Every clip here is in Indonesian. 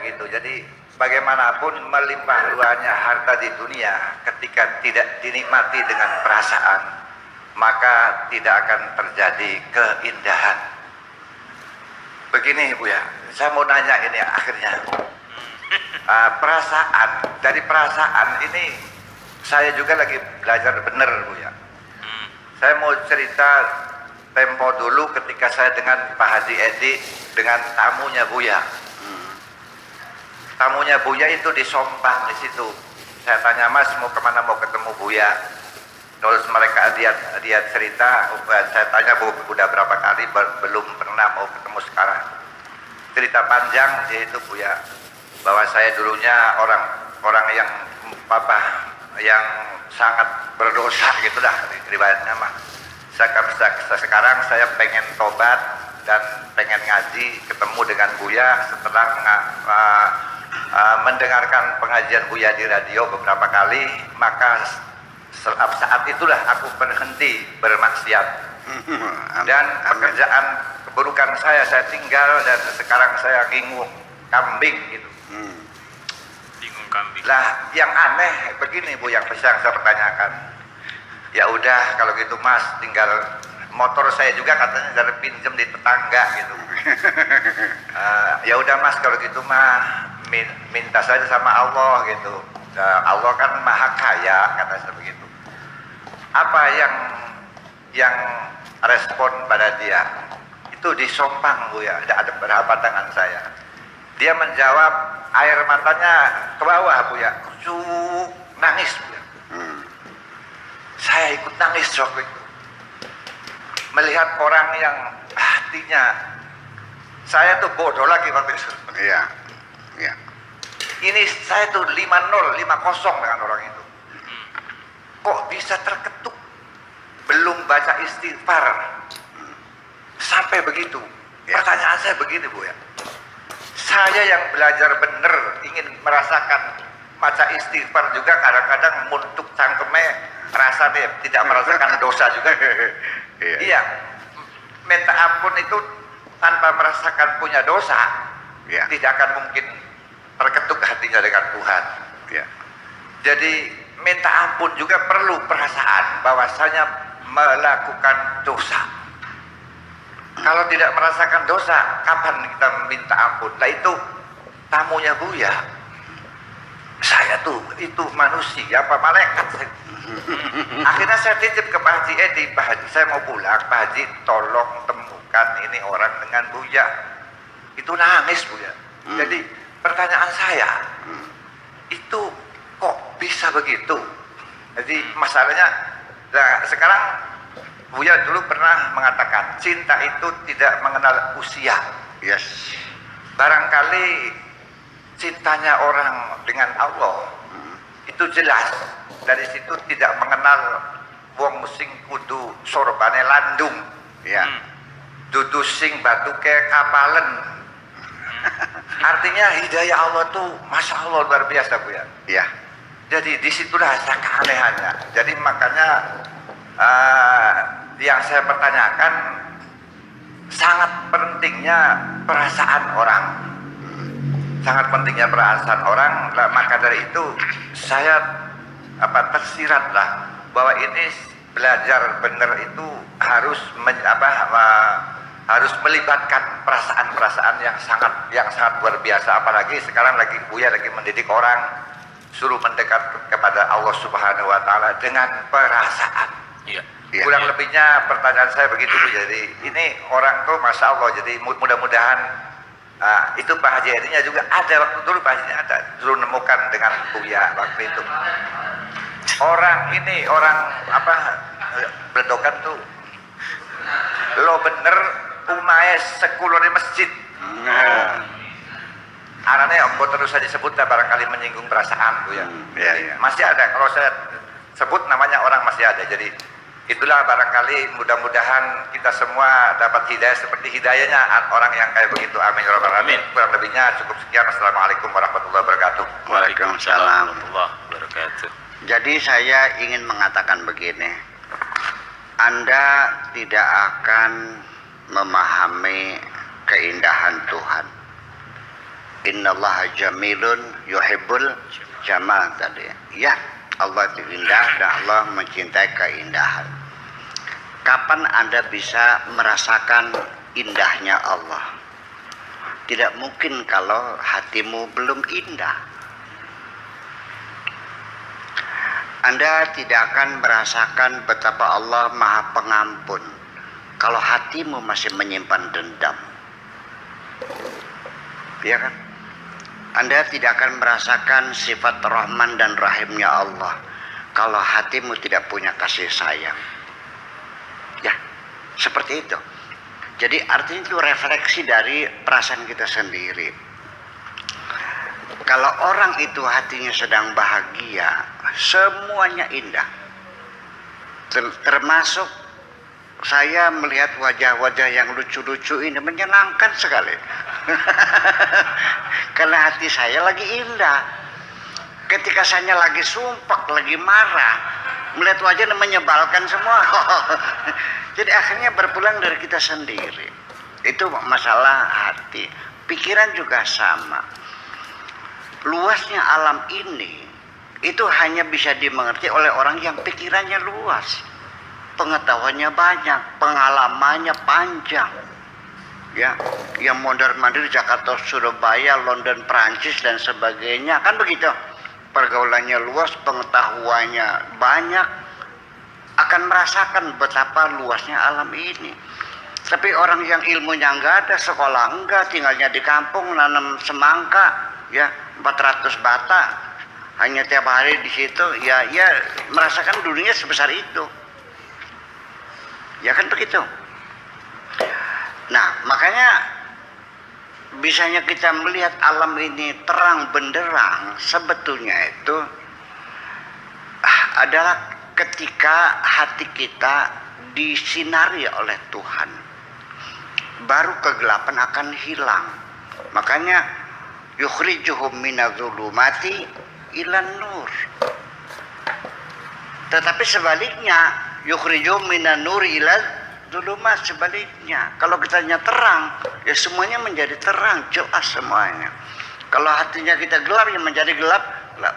begitu. Jadi bagaimanapun melimpah ruahnya harta di dunia, ketika tidak dinikmati dengan perasaan, maka tidak akan terjadi keindahan. Begini Bu ya, saya mau nanya ini akhirnya. Dari perasaan ini saya juga lagi belajar benar Bu ya. Saya mau cerita tempo dulu ketika saya dengan Pak Haji Edi dengan tamunya Buya. Tamunya Buya itu di Sompang di situ. Saya tanya, Mas mau kemana, mau ketemu Buya? Terus mereka dia cerita, saya tanya udah berapa kali, belum pernah, mau ketemu sekarang. Cerita panjang dia itu Buya, bahwa saya dulunya orang yang yang sangat berdosa gitulah riwayatnya mah. Sekarang saya pengen tobat dan pengen ngaji, ketemu dengan Buya setelah mendengarkan pengajian Buya di radio beberapa kali, maka saat itulah aku berhenti bermaksiat dan pekerjaan keburukan saya tinggal, dan sekarang saya bingung kambing gitu. Bingung kambing. Lah yang aneh begini Bu, yang saya pertanyakan. Ya udah kalau gitu Mas, tinggal motor saya juga katanya dari pinjam di tetangga gitu. Ya udah Mas kalau gitu mah minta saja sama Allah gitu. Allah kan maha kaya, kata saya begitu. Apa yang respon pada dia? Itu di Sompang Bu ya, ada berapa tangan saya. Dia menjawab, air matanya ke bawah Bu ya, nangis Bu ya. Saya ikut nangis waktu itu. Melihat orang yang hatinya, saya tuh bodoh lagi waktu itu. Iya, iya. Ini saya tuh 5-0, 5-0 dengan orang itu. Kok bisa terketuk? Belum baca istighfar sampai begitu. Ya. Pertanyaan saya begini Bu ya. Saya yang belajar bener, ingin merasakan baca istighfar juga, kadang-kadang muntuk cangkeme rasanya tidak merasakan dosa juga. Iya, minta ampun itu tanpa merasakan punya dosa, ya, tidak akan mungkin terketuk hatinya dengan Tuhan. Ya. Jadi minta ampun juga perlu perasaan bahwasanya melakukan dosa. Kalau tidak merasakan dosa, kapan kita minta ampun? Nah itu tamunya Buya. Saya tuh itu manusia apa malaikat? Akhirnya saya titip ke Pak Haji Edi, Pak Haji saya mau pulang, Pak Haji tolong temukan ini orang dengan Buya. Itu nangis Buya. Jadi pertanyaan saya, itu kok bisa begitu? Jadi masalahnya, nah, sekarang Buya dulu pernah mengatakan cinta itu tidak mengenal usia. Yes. Barangkali cintanya orang dengan Allah itu jelas, dari situ tidak mengenal wong sing kudu sorbane landung, Ya. dudu sing batuke kapalen. Artinya hidayah Allah tuh masya Allah luar biasa Bu ya. Ya. Jadi disitulah keanehannya. Jadi makanya yang saya pertanyakan, sangat pentingnya perasaan orang. Sangat pentingnya perasaan orang. Maka dari itu saya tersiratlah bahwa ini belajar benar itu harus harus melibatkan perasaan-perasaan yang sangat luar biasa. Apalagi sekarang Buya lagi mendidik orang, suruh mendekat kepada Allah Subhanahu wa taala dengan perasaan. Iya. Ya. Kurang lebihnya pertanyaan saya begitu Bu. Jadi ini orang tuh masya Allah. Jadi mudah-mudahan itu Pak Haji Edinya juga ada waktu dulu, Pak Hajinya ada dulu nemukan dengan Buya waktu itu. Orang Bledokan tuh lo bener umae sekulur di masjid. Arane ombo terus saja sebutnya barangkali menyinggung perasaan Bu ya. Ya. Masih ada, kalau saya sebut namanya orang masih ada. Jadi itulah barangkali mudah-mudahan kita semua dapat hidayah seperti hidayahnya orang yang kayak begitu. Amin ya rabbal alamin. Kurang lebihnya cukup sekian. Assalamualaikum warahmatullahi wabarakatuh. Waalaikumsalam. warahmatullahi wabarakatuh. Jadi saya ingin mengatakan begini. Anda tidak akan memahami keindahan Tuhan Innallaha jamilun yuhibbul jamal tadi. Ya, Allah itu indah dan Allah mencintai keindahan. Kapan Anda bisa merasakan indahnya Allah? Tidak mungkin kalau hatimu belum indah. Anda tidak akan merasakan betapa Allah Maha Pengampun kalau hatimu masih menyimpan dendam. Ya kan? Anda tidak akan merasakan sifat Rahman dan Rahimnya Allah kalau hatimu tidak punya kasih sayang. Ya, seperti itu. Jadi artinya itu refleksi dari perasaan kita sendiri. Kalau orang itu hatinya sedang bahagia, semuanya indah. Termasuk saya melihat wajah-wajah yang lucu-lucu ini menyenangkan sekali. Karena hati saya lagi indah. Ketika saya lagi sumpah, lagi marah, melihat wajahnya menyebalkan semua. Jadi akhirnya berpulang dari kita sendiri. Itu masalah hati. Pikiran juga sama. Luasnya alam ini itu hanya bisa dimengerti oleh orang yang pikirannya luas, pengetahuannya banyak, pengalamannya panjang. Ya, yang mondar-mandir Jakarta, Surabaya, London, Prancis dan sebagainya, kan begitu. Pergaulannya luas, pengetahuannya banyak, akan merasakan betapa luasnya alam ini. Tapi orang yang ilmunya enggak ada, sekolah enggak, tinggalnya di kampung, nanam semangka, ya 400 bata, hanya tiap hari di situ, ya merasakan dunia sebesar itu. Ya kan begitu. Nah, makanya bisanya kita melihat alam ini terang benderang sebetulnya itu adalah ketika hati kita disinari oleh Tuhan, baru kegelapan akan hilang. Makanya yukhrijuhum minadh-dhulumati ilan nur. Tetapi sebaliknya, yukhrijuhum minan nuri ilal dhulumat, sebaliknya. Kalau kitanya terang, ya semuanya menjadi terang, jelas semuanya. Kalau hatinya kita gelap, ya menjadi gelap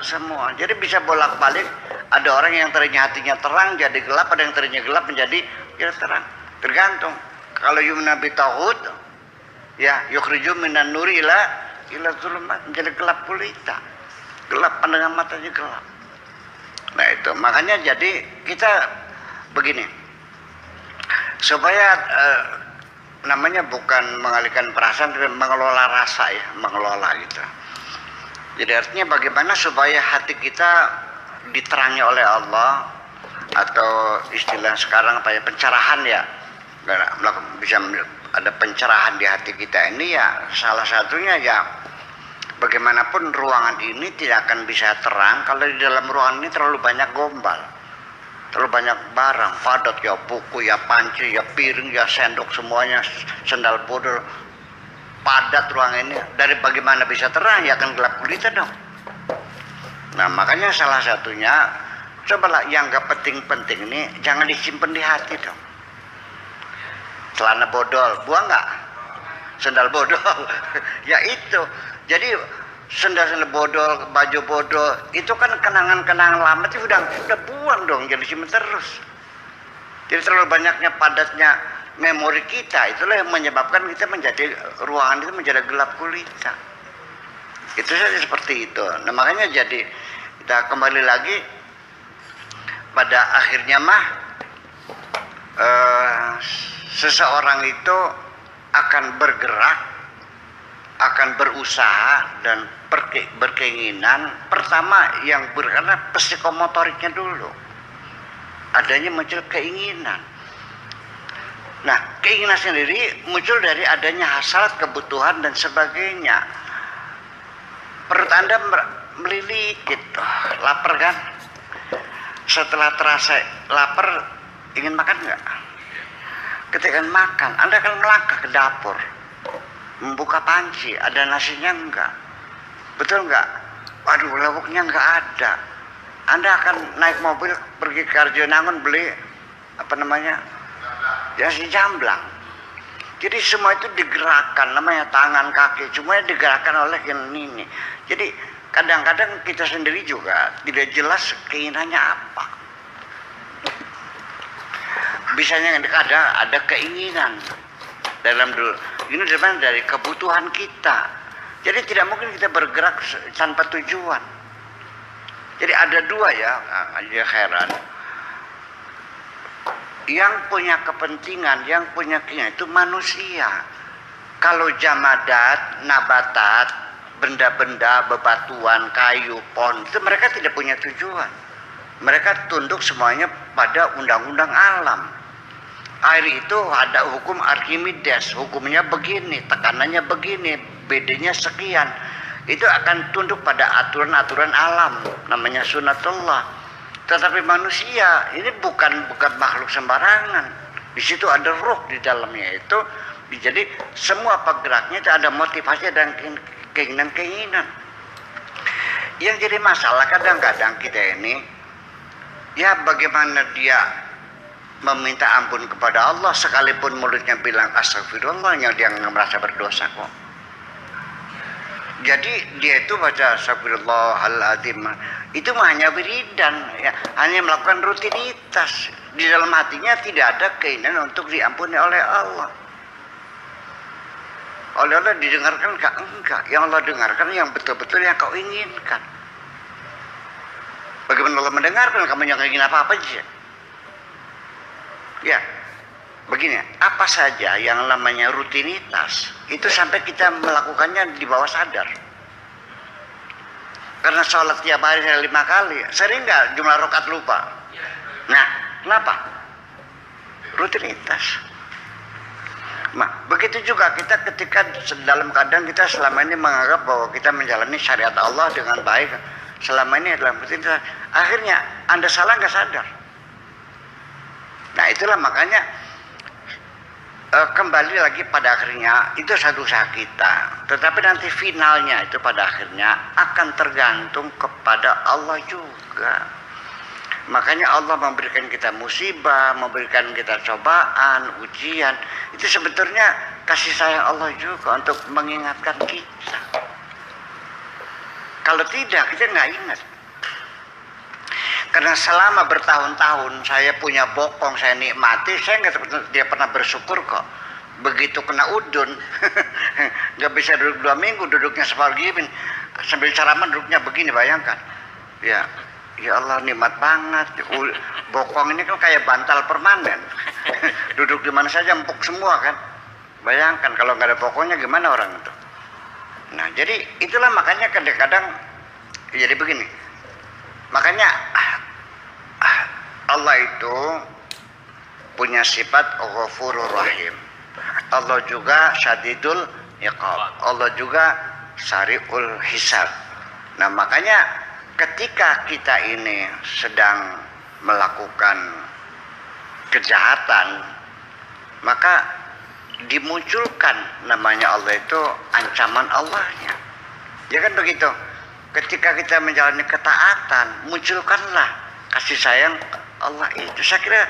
semua. Jadi bisa bolak-balik. Ada orang yang tadinya hatinya terang jadi gelap, ada yang tadinya gelap menjadi terang. Tergantung. Kalau yu'minu bitaghut, ya yukhrijuhum minan nuri ila dhulumat, menjadi gelap gulita. Gelap, pandangan matanya gelap. Nah itu, makanya jadi kita begini. Supaya namanya bukan mengalihkan perasaan, tapi mengelola rasa, ya, mengelola gitu. Jadi artinya bagaimana supaya hati kita diterangi oleh Allah, atau istilah sekarang apa ya, pencerahan, ya. Bisa ada pencerahan di hati kita ini, ya salah satunya ya bagaimanapun ruangan ini tidak akan bisa terang kalau di dalam ruangan ini terlalu banyak gombal, terlalu banyak barang padat, ya buku, ya panci, ya piring, ya sendok, semuanya sendal bodol, padat ruangan ini. Dari bagaimana bisa terang, ya akan gelap gulita dong. Nah makanya salah satunya, cobalah yang gak penting-penting ini jangan disimpan di hati dong. Celana bodol, buang nggak? Sendal bodol, ya itu. Jadi sendal-sendal bodol, baju bodol, itu kan kenangan-kenangan lama, itu udah buang dong, jadi simpan terus. Jadi terlalu banyaknya padatnya memori kita, itulah yang menyebabkan kita menjadi ruangan itu menjadi gelap gulita. Itu saja seperti itu. Nah makanya jadi kita kembali lagi pada akhirnya mah seseorang itu akan bergerak, akan berusaha dan berkeinginan. Pertama yang karena psikomotoriknya dulu, adanya muncul keinginan. Nah keinginan sendiri muncul dari adanya hasrat, kebutuhan dan sebagainya. Perut Anda melilit gitu, lapar kan? Setelah terasa lapar, ingin makan nggak? Ketika makan, Anda akan melangkah ke dapur, membuka panci, ada nasinya enggak? Betul enggak? Waduh, lauknya enggak ada. Anda akan naik mobil pergi ke Arjonangun beli apa namanya? Ya si jamblang. Jadi semua itu digerakkan, namanya tangan kaki, semuanya digerakkan oleh yang ini. Jadi kadang-kadang kita sendiri juga tidak jelas keinginannya apa. Bisanya ada keinginan dalam dulu. Ini dari kebutuhan kita. Jadi tidak mungkin kita bergerak tanpa tujuan. Jadi ada dua ya, aja heran. Yang punya kepentingan, yang punya keinginan itu manusia. Kalau jamadat, nabatat, benda-benda, bebatuan, kayu, pohon, itu mereka tidak punya tujuan. Mereka tunduk semuanya pada undang-undang alam. Air itu ada hukum Archimedes, hukumnya begini, tekanannya begini, bedanya sekian. Itu akan tunduk pada aturan-aturan alam, namanya sunatullah. Tetapi manusia ini bukan makhluk sembarangan. Di situ ada ruh di dalamnya itu. Jadi semua penggeraknya itu ada motivasi dan keinginan-keinginan. Yang jadi masalah kadang-kadang kita ini, ya bagaimana dia meminta ampun kepada Allah sekalipun mulutnya bilang astagfirullah, yang dia nggak merasa berdosa kok. Jadi dia itu baca astagfirullahaladzim itu hanya wiridan, ya, hanya melakukan rutinitas. Di dalam hatinya tidak ada keinginan untuk diampuni oleh Allah. Oleh Allah didengarkan enggak? Yang Allah dengarkan yang betul-betul yang kau inginkan. Bagaimana Allah mendengarkan kamu yang ingin apa-apa aja? Ya, begini, apa saja yang namanya rutinitas itu sampai kita melakukannya di bawah sadar. Karena sholat tiap hari 5 kali, sering nggak jumlah rakaat lupa? Nah, kenapa? Rutinitas. Nah, begitu juga kita ketika dalam keadaan kita selama ini menganggap bahwa kita menjalani syariat Allah dengan baik, selama ini adalah rutinitas. Akhirnya Anda salah nggak sadar. Nah, itulah makanya kembali lagi pada akhirnya itu satu usaha kita, tetapi nanti finalnya itu pada akhirnya akan tergantung kepada Allah juga. Makanya Allah memberikan kita musibah, memberikan kita cobaan, ujian, itu sebetulnya kasih sayang Allah juga untuk mengingatkan kita. Kalau tidak, kita nggak ingat. Karena selama bertahun-tahun saya punya bokong, saya nikmati, saya dia pernah bersyukur kok. Begitu kena udun, nggak bisa duduk 2 minggu, duduknya seperti gini, sambil ceramah duduknya begini, bayangkan. Ya Allah nikmat banget. Bokong ini kan kayak bantal permanen, duduk di mana saja empuk semua kan. Bayangkan kalau nggak ada bokongnya gimana orang itu. Nah jadi itulah makanya kadang-kadang jadi begini. Makanya Allah itu punya sifat Ghafurur Rahim. Allah juga Syadidul Iqab. Allah juga Sari'ul Hisab. Nah makanya ketika kita ini sedang melakukan kejahatan, maka dimunculkan namanya Allah itu ancaman Allahnya. Ya kan begitu. Ketika kita menjalani ketaatan, munculkanlah kasih sayang Allah itu. Saya kira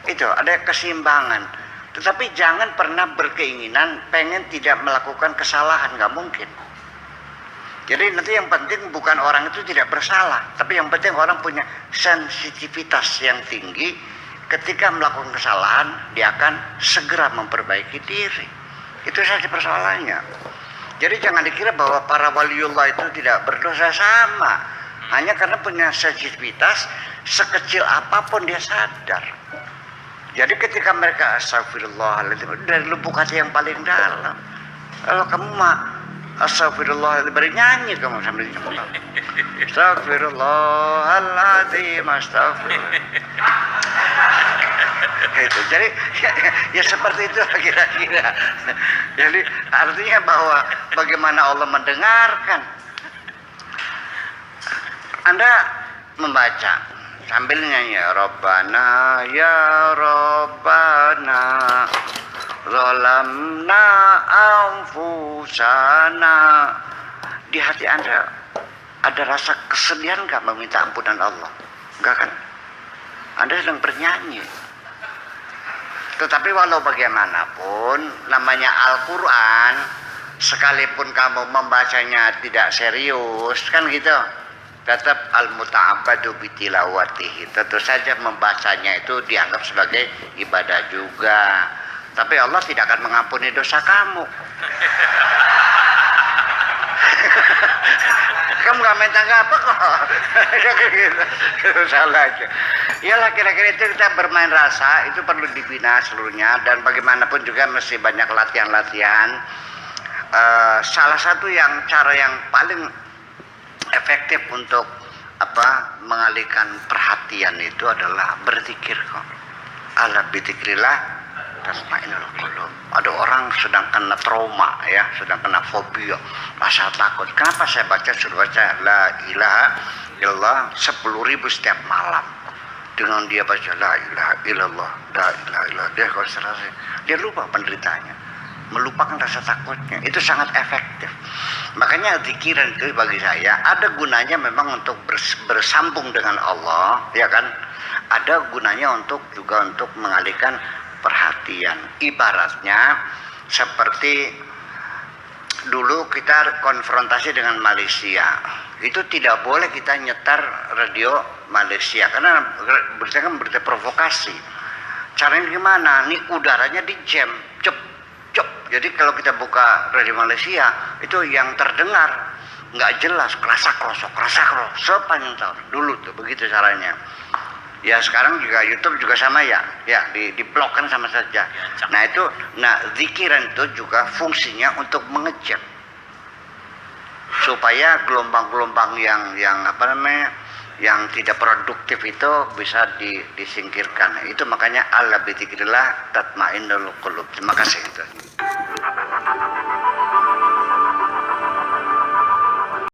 itu ada keseimbangan. Tetapi jangan pernah berkeinginan pengen tidak melakukan kesalahan, nggak mungkin. Jadi nanti yang penting bukan orang itu tidak bersalah, tapi yang penting orang punya sensitivitas yang tinggi. Ketika melakukan kesalahan, dia akan segera memperbaiki diri. Itu saja persoalannya. Jadi jangan dikira bahwa para waliullah itu tidak berdosa, sama. Hanya karena punya sensitivitas, sekecil apapun dia sadar. Jadi ketika mereka astagfirullahaladzim dari lubuk hati yang paling dalam. Kalau kamu mah astagfirullahaladzim bernyanyi kamu sambil nyanyi. Astagfirullahaladzim, astagfirullah. Itu. Jadi ya seperti itu kira-kira. Jadi artinya bahwa bagaimana Allah mendengarkan. Anda membaca sambil nyanyi Rabbana ya Rabbana zalamna anfusana. Di hati Anda ada rasa kesedihan nggak meminta ampunan Allah? Enggak kan? Anda sedang bernyanyi. Tetapi walau bagaimanapun, namanya Al-Quran, sekalipun kamu membacanya tidak serius, kan gitu, tetap al-muta'abbadu bitilawatihi. Tentu saja membacanya itu dianggap sebagai ibadah juga. Tapi Allah tidak akan mengampuni dosa kamu. Kamu gak minta apa kok. Salah aja. Iyalah, kira-kira itu kita bermain rasa, itu perlu dibina seluruhnya. Dan bagaimanapun juga mesti banyak latihan-latihan. Salah satu cara yang paling efektif untuk mengalihkan perhatian itu adalah berzikir kok. Ala bidzikrillah tasma'innul qulub. Ada orang sedang kena trauma ya, sedang kena fobia, rasa takut. Kenapa saya suruh baca la ilaha illallah 10.000 setiap malam? Dengan dia baca la ilaha illallah, la ilaha illallah, dia konsentrasi, dia lupa penderitanya, melupakan rasa takutnya. Itu sangat efektif. Makanya zikiran itu bagi saya ada gunanya memang untuk bersambung dengan Allah, ya kan? Ada gunanya juga untuk mengalihkan perhatian. Ibaratnya seperti dulu kita konfrontasi dengan Malaysia, itu tidak boleh kita nyetar radio Malaysia karena berita kan berita provokasi. Caranya gimana? Nih udaranya di jam, cep. Jadi kalau kita buka radio Malaysia itu yang terdengar nggak jelas, krasak krosok sepanjang tahun. Dulu tuh begitu caranya. Ya sekarang juga YouTube juga sama ya diblokkan sama saja. Nah zikiran itu juga fungsinya untuk mengecek supaya gelombang-gelombang yang tidak produktif itu bisa disingkirkan. Itu makanya ala bidzikrillah tatmainnul qulub. Terima kasih.